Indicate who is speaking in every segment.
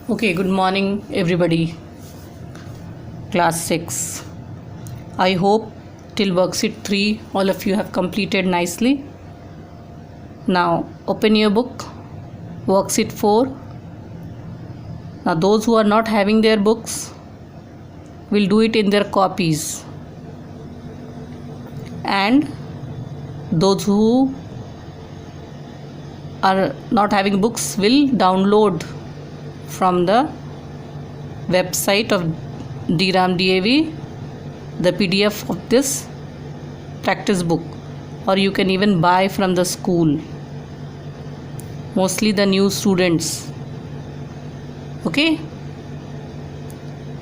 Speaker 1: Okay, good morning, everybody. Class 6. I hope till worksheet 3 all of you have completed nicely. Now, open your book, worksheet 4. Now, those who are not having their books will do it in their copies. And those who are not having books will download from the website of DRAM DAV the PDF of this practice book, or you can even buy from the school, mostly the new students. Okay,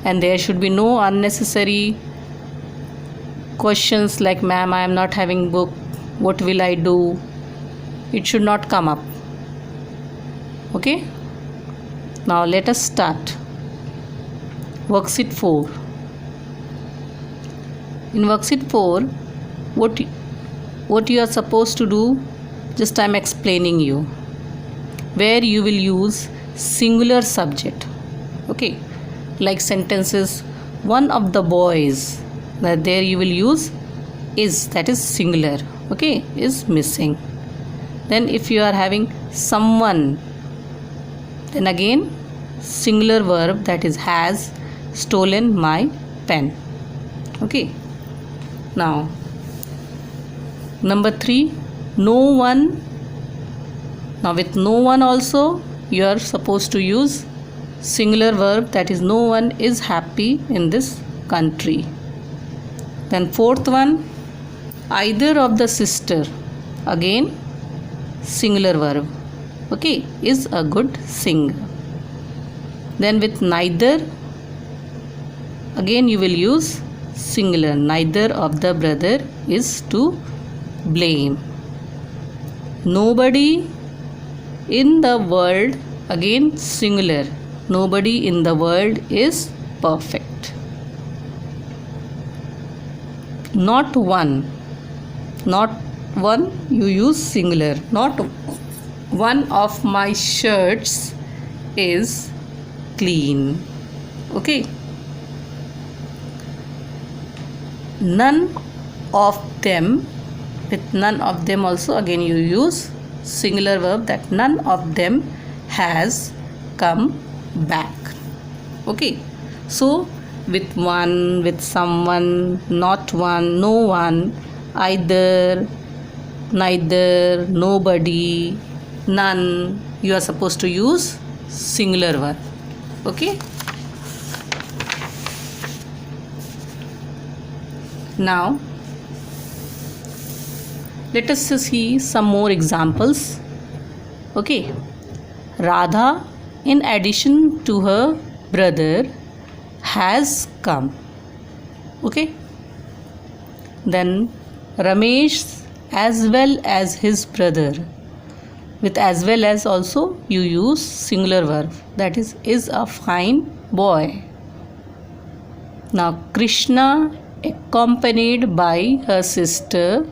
Speaker 1: and there should be no unnecessary questions like, ma'am, I am not having book, what will I do? It should not come up. Okay, now let us start. Worksheet 4. In worksheet 4, what you are supposed to do, just I am explaining you, where you will use singular subject. Okay, like sentences, one of the boys, that there you will use is, that is singular. Okay, is missing. Then if you are having someone, then again singular verb, that is has stolen my pen. Okay, now number 3, no one. Now with no one also you are supposed to use singular verb, that is no one is happy in this country. Then fourth one, either of the sister, again singular verb. Okay, is a good singer. Then with neither, again you will use singular, neither of the brother is to blame. Nobody in the world, again singular, nobody in the world is perfect. Not one you use singular, not one of my shirts is clean. Okay, none of them, with none of them also again you use singular verb, that none of them has come back. Okay, so with one, with someone, not one, no one, either, neither, nobody, none, you are supposed to use singular verb. Okay, now let us see some more examples. Okay, Radha, in addition to her brother, has come. Okay, then Ramesh as well as his brother, with as well as also you use singular verb, that is a fine boy. Now Krishna, accompanied by her sister,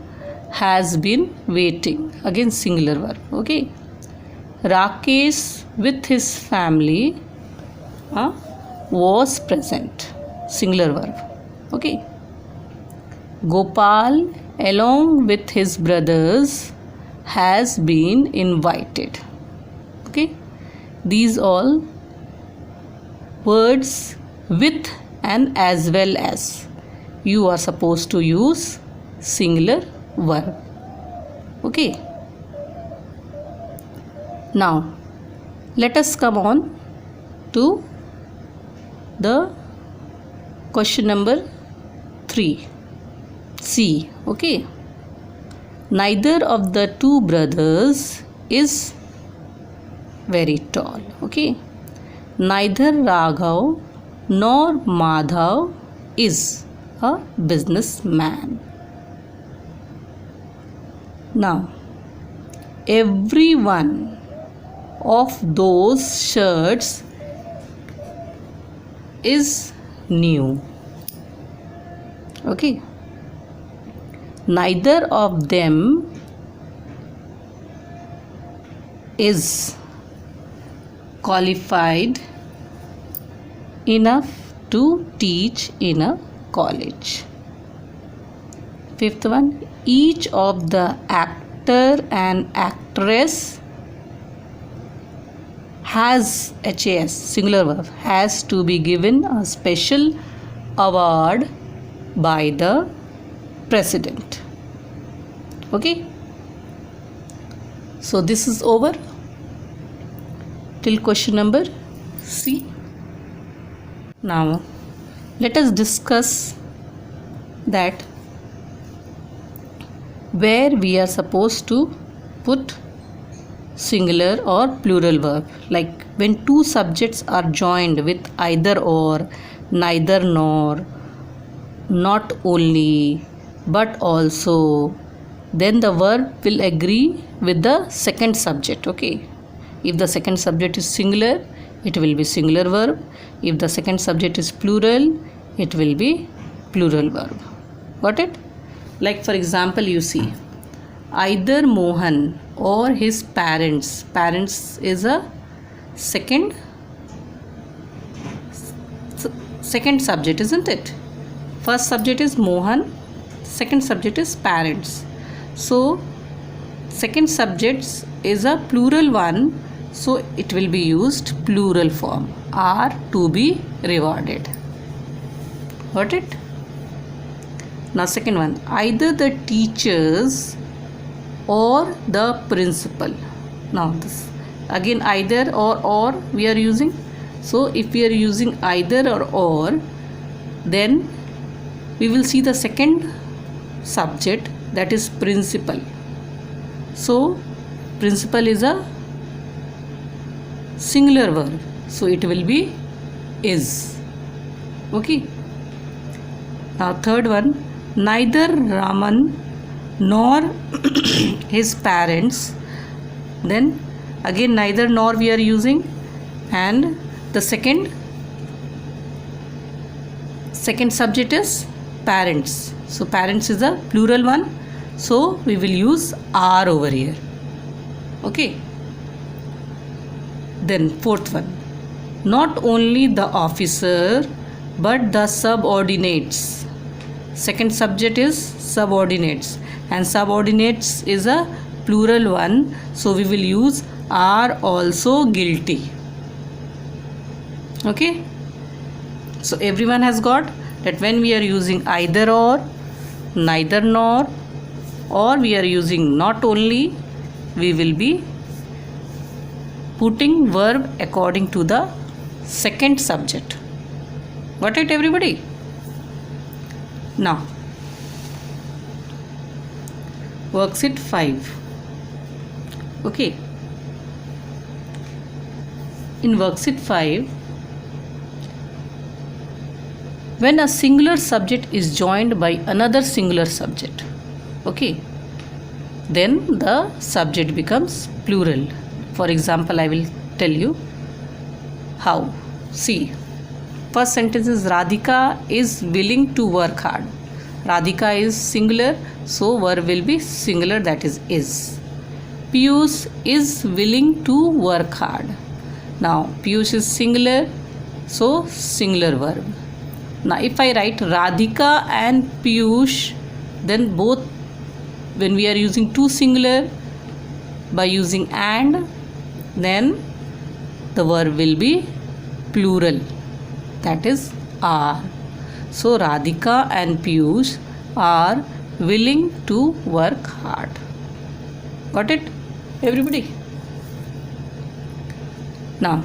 Speaker 1: has been waiting, again singular verb. Okay, Rakesh with his family was present, singular verb. Okay, Gopal along with his brothers has been invited. Okay, these all words with and as well as you are supposed to use singular verb. Okay, now let us come on to the question number 3, C. Okay, neither of the two brothers is very tall. Okay, neither Raghav nor Madhav is a businessman. Now, every one of those shirts is new. Okay, neither of them is qualified enough to teach in a college. Fifth one, each of the actor and actress has, HAS, singular verb, has to be given a special award by the president. Okay, so this is over till question number C. Now let us discuss that where we are supposed to put singular or plural verb, like when two subjects are joined with either or, neither nor, not only, but also, then the verb will agree with the second subject. Okay, if the second subject is singular, it will be singular verb. If the second subject is plural, it will be plural verb. Got it? Like for example, you see, either Mohan or his parents. Parents is a second subject, isn't it? First subject is Mohan, second subject is parents. So second subject is a plural one, so it will be used plural form, are to be rewarded. Got it? Now second one, either the teachers or the principal. Now this again, either or we are using. So if we are using either or, then we will see the second subject, that is principal. So principal is a singular verb, so it will be is. Okay. Now third one, neither Raman nor his parents. Then again neither nor we are using, and the second subject is parents. So parents is a plural one, so we will use are over here. Okay. Then fourth one, not only the officer but the subordinates. Second subject is subordinates, and subordinates is a plural one, so we will use are also guilty. Okay, so everyone has got that when we are using either or, neither nor, or we are using not only, we will be putting verb according to the second subject. Got it, everybody? Now worksheet 5. Okay, in worksheet 5, when a singular subject is joined by another singular subject, okay, then the subject becomes plural. For example, I will tell you how. See, first sentence is Radhika is willing to work hard. Radhika is singular, so verb will be singular, that is. Piyush is willing to work hard. Now Piyush is singular, so singular verb. Now if I write Radhika and Piyush, then both, when we are using two singular, by using and, then the verb will be plural, that is are. So Radhika and Piyush are willing to work hard. Got it, everybody? Now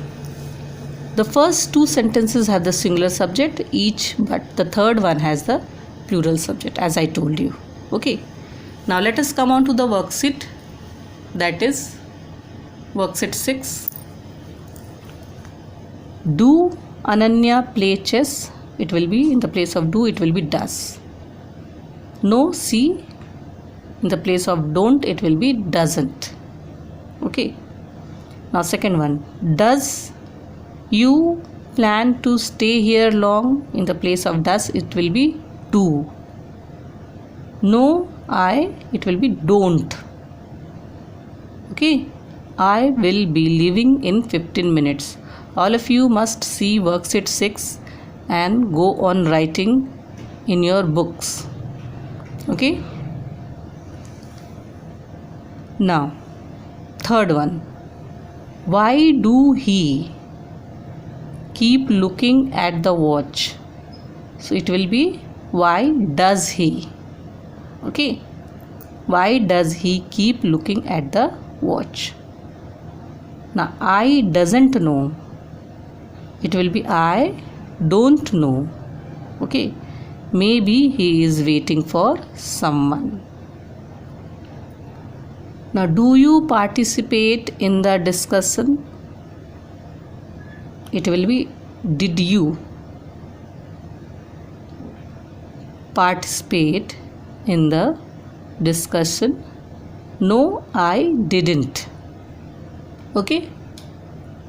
Speaker 1: the first two sentences have the singular subject each, but the third one has the plural subject, as I told you. Okay, now let us come on to the worksheet, that is worksheet 6. Do Ananya play chess? It will be, in the place of do, it will be does. No, see, in the place of don't, it will be doesn't. Okay, now second one, does you plan to stay here long? In the place of does, it will be do. No, I, it will be don't. Okay, I will be leaving in 15 minutes. All of you must see worksheet 6 and go on writing in your books. Okay. Now, third one. Why do he keep looking at the watch? So it will be why does he? Okay. Why does he keep looking at the watch? Now, I doesn't know. It will be I don't know. Okay. Maybe he is waiting for someone. Now, do you participate in the discussion? It will be did you participate in the discussion? No, I didn't. Okay.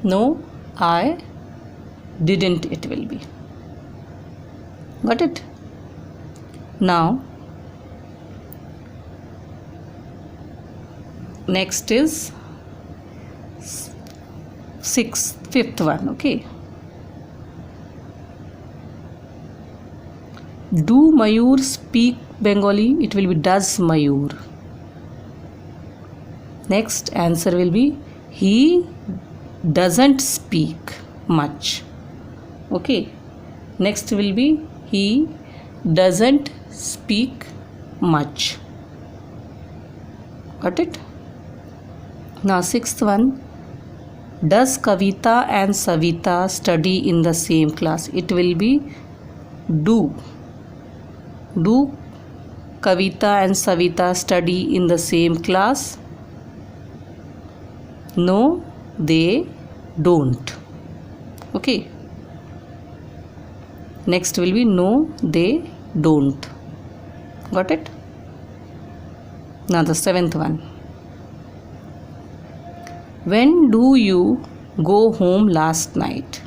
Speaker 1: No, I didn't, it will be. Got it? Now, next is fifth one. Okay. Do Mayur speak Bengali? It will be does Mayur. Next answer will be he doesn't speak much. Okay. Next will be he doesn't speak much. Got it? Now, sixth one. Does Kavita and Savita study in the same class? It will be do. Do Kavita and Savita study in the same class? No, they don't. Okay. Next will be no, they don't. Got it? Now the seventh one. When do you go home last night?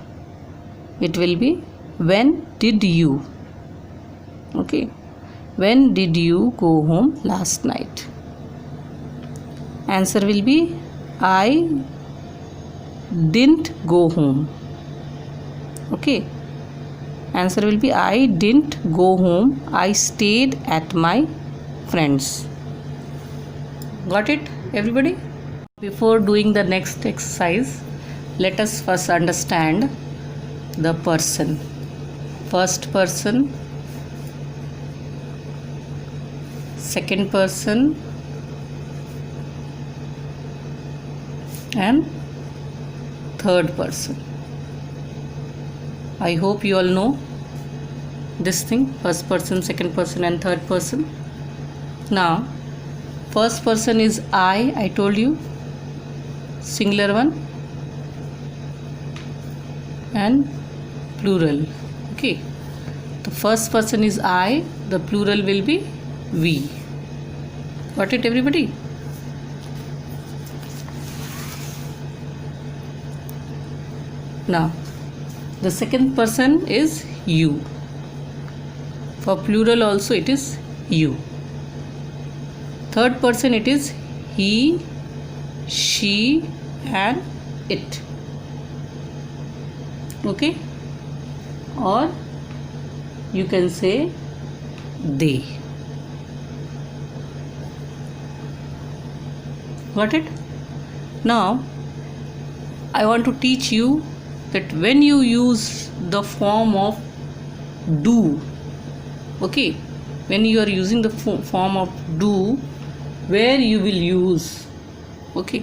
Speaker 1: It will be when did you? Okay. When did you go home last night? Answer will be I didn't go home. Okay. Answer will be I didn't go home. I stayed at my friend's. Got it, everybody? Before doing the next exercise, let us first understand the person. First person, second person, and third person. I hope you all know this thing, first person, second person, and third person. Now, first person is I told you, singular one, and plural. Okay. The first person is I, the plural will be we. Got it, everybody? Now, the second person is you. For plural also it is you. Third person it is he, she, and it. Okay? Or you can say they. Got it? Now, I want to teach you that when you use the form of do, okay, when you are using the form of do, where you will use, okay,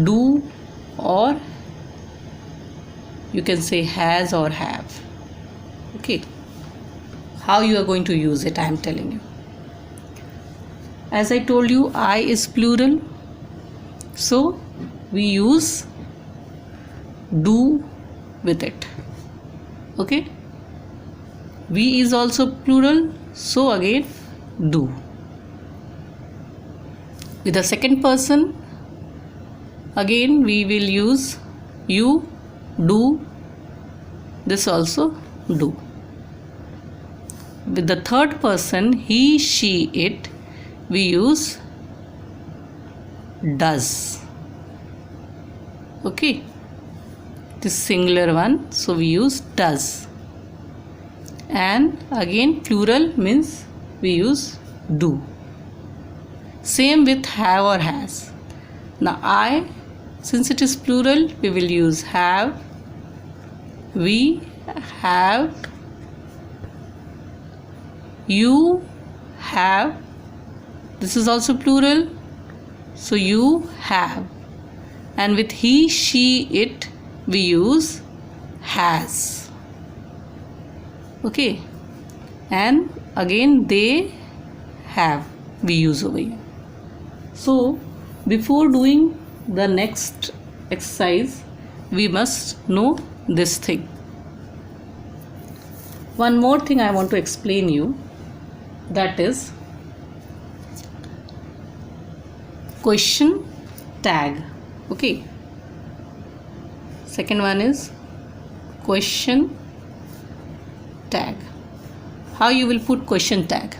Speaker 1: do, or you can say has or have. Okay, how you are going to use it, I am telling you. As I told you, I is plural, so we use do with it. Okay, we is also plural, so again do. With the second person, again we will use you, do, this also do. With the third person, he, she, it, we use does. Okay. this singular one, so we use does. And again plural means we use do. Same with have or has. Now I, since it is plural, we will use have. We have. You have. This is also plural, so you have. And with he, she, it, we use has. Okay. And again they have, we use over here. So before doing the next exercise, we must know this thing. One more thing I want to explain you, that is question tag. Okay. Second one is question tag. How you will put question tag?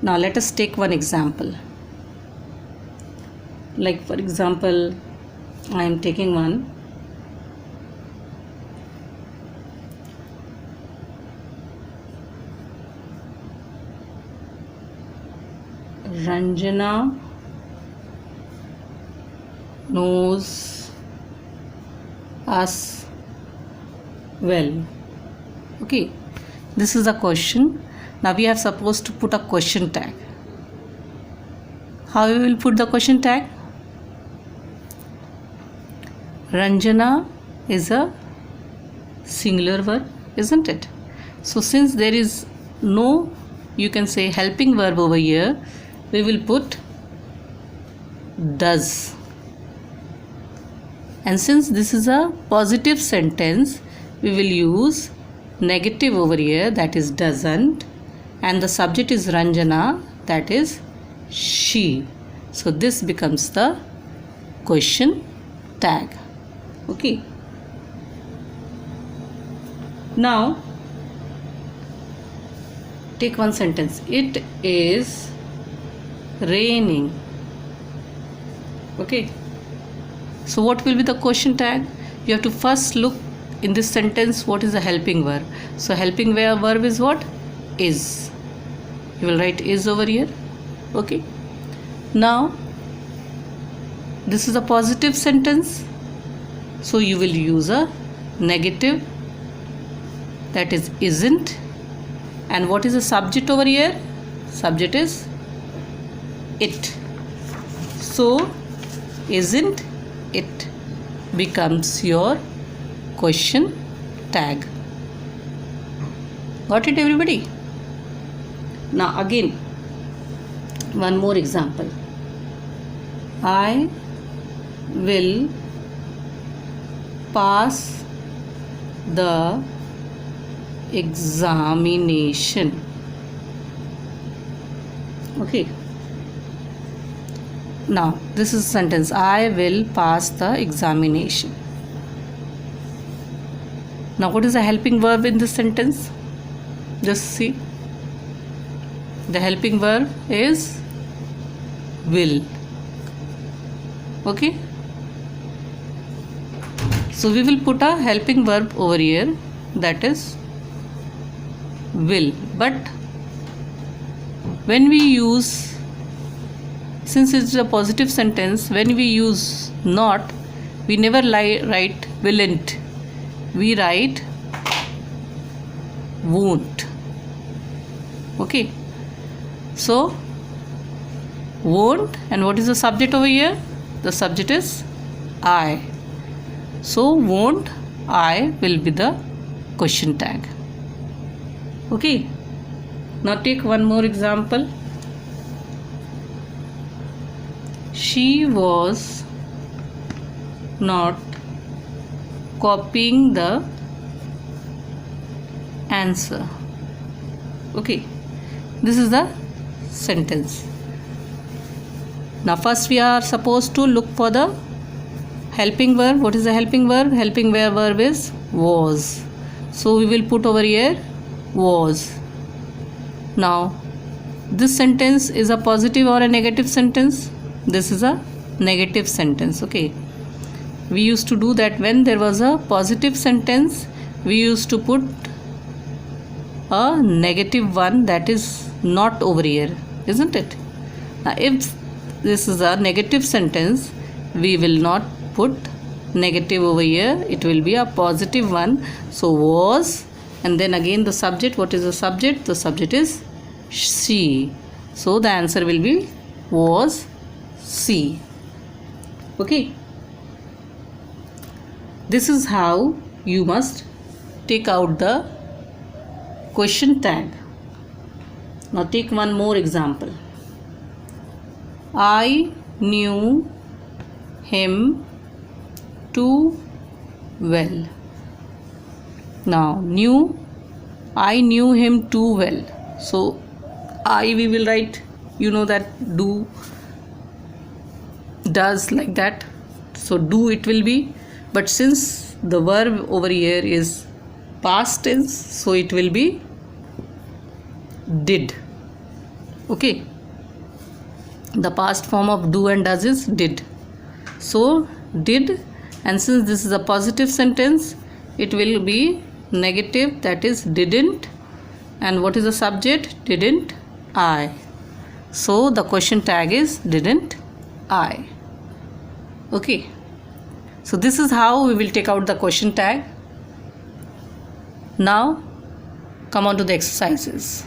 Speaker 1: Now let us take one example. Like for example, I am taking one. Ranjana knows us well. Okay, this is a question. Now we are supposed to put a question tag. How we will put the question tag? Ranjana is a singular verb, isn't it? So since there is no, you can say, helping verb over here, we will put does. And since this is a positive sentence, we will use negative over here, that is doesn't, and the subject is Ranjana, that is she. So this becomes the question tag. Okay. Now take one sentence. It is raining. Okay. So what will be the question tag? You have to first look in this sentence what is the helping verb. So helping verb is what? Is. You will write is over here. Okay. Now this is a positive sentence, so you will use a negative, that is isn't. And what is the subject over here? Subject is it. So isn't it becomes your question tag. Got it, everybody? Now again, one more example. I will pass the examination. Okay. Now this is a sentence. I will pass the examination. Now what is the helping verb in this sentence? Just see. The helping verb is will. Okay. So we will put a helping verb over here, that is will. But when we use, since it's a positive sentence, when we use not, we never write willn't. We write won't. Okay. So won't, and what is the subject over here? The subject is I. So won't I will be the question tag. Okay. Now take one more example. She was not copying the answer. Okay. This is the sentence. Now first we are supposed to look for the helping verb. What is the helping verb? Helping verb is was. So we will put over here was. Now this sentence is a positive or a negative sentence? This is a negative sentence. Okay. we used to do that when there was a positive sentence, we used to put a negative one that is not over here, isn't it? Now, if this is a negative sentence, we will not put negative over here, it will be a positive one. So, was, and then again the subject. What is the subject? The subject is she. So, the answer will be was she. Okay. This is how you must take out the question tag. Now take one more example. I knew him too well. Now I knew him too well. So we will write, that do, does, like that. So do it will be, but since the verb over here is past tense, so it will be did. Okay, the past form of do and does is did. So did, and since this is a positive sentence, it will be negative, that is didn't. And what is the subject? Didn't I. So the question tag is didn't I. Okay, so this is how we will take out the question tag. Now come on to the exercises.